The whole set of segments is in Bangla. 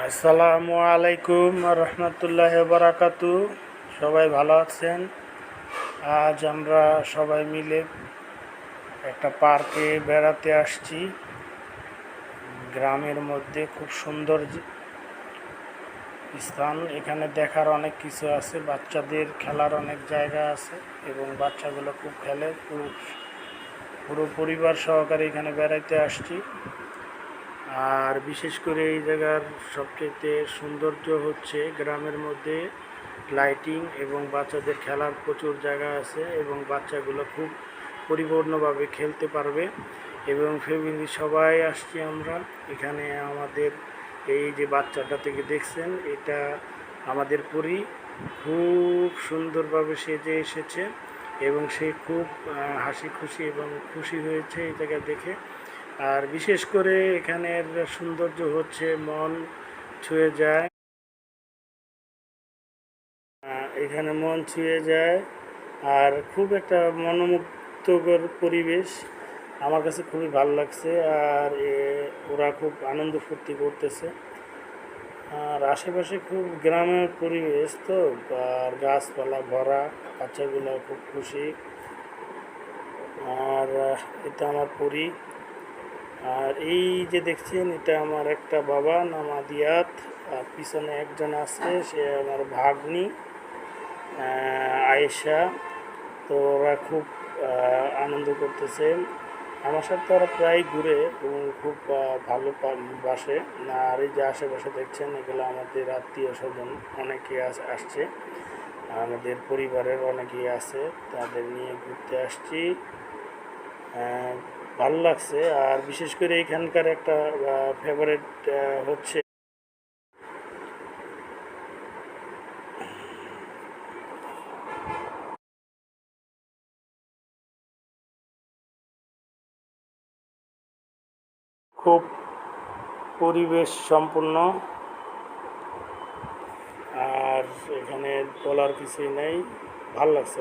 আসসালামু আলাইকুম রহমতুল্লাহ বারাকাতু। সবাই ভালো আছেন? আজ আমরা সবাই মিলে একটা পার্কে বেড়াতে আসছি। গ্রামের মধ্যে খুব সুন্দর স্থান। এখানে দেখার অনেক কিছু আছে, বাচ্চাদের খেলার অনেক জায়গা আছে এবং বাচ্চাগুলো খুব খেলে। পুরো পরিবার সহকারে এখানে বেড়াইতে আসছি। আর বিশেষ করে এই জায়গার সবচেয়ে সৌন্দর্য হচ্ছে গ্রামের মধ্যে লাইটিং এবং বাচ্চাদের খেলার প্রচুর জায়গা আছে এবং বাচ্চাগুলো খুব পরিপূর্ণভাবে খেলতে পারবে এবং ফ্যামিলি সবাই আসছি আমরা এখানে। আমাদের এই যে বাচ্চাটা থেকে দেখছেন, এটা আমাদের পরি খুব সুন্দরভাবে সেজে এসেছে এবং সে খুব হাসি খুশি এবং খুশি হয়েছে এই জায়গা দেখে। আর বিশেষ করে এখানের সৌন্দর্য হচ্ছে মন ছুঁয়ে যায়। এখানে মন ছুঁয়ে যায় আর খুব একটা মনোমুগ্ধকর পরিবেশ। আমার কাছে খুবই ভালো লাগছে। আর ওরা খুব আনন্দ ফুর্তি করতেছে। আর আশেপাশে খুব গ্রামের পরিবেশ তো, আর গাছপালা ভরা, বাচ্চাগুলো খুব খুশি। আর এটা আমার পরি। আর এই যে দেখছেন, এটা আমার একটা বাবা নাম আদিয়াত, আর পিছনে একজন আছে, সে আমার ভাগ্নি আয়েশা। তো ওরা খুব আনন্দ করতেছে আমার সাথে। ওরা প্রায় ঘুরে এবং খুব ভালো বাসে। আর এই যে আশেপাশে দেখছেন, এগুলো আমাদের আত্মীয় স্বজন অনেকে আসছে, আমাদের পরিবারের অনেকেই আছে, তাদের নিয়ে ঘুরতে আসছি। ভালো লাগছে। আর বিশেষ করে এখানকার একটা ফেভারিট হচ্ছে খুব পরিবেশ সম্পন্ন। আর এখানে বলার কিছুই নেই, ভাল লাগছে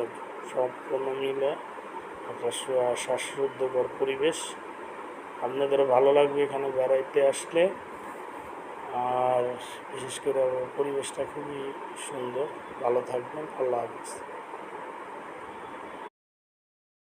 সম্পূর্ণ মিলে একটা শ্বাসরুদ্ধকর পরিবেশ। আপনাদেরও ভালো লাগবে এখানে বেড়াইতে আসলে। আর বিশেষ করে পরিবেশটা খুবই সুন্দর। ভালো থাকবেন। আল্লাহ হাফিজ।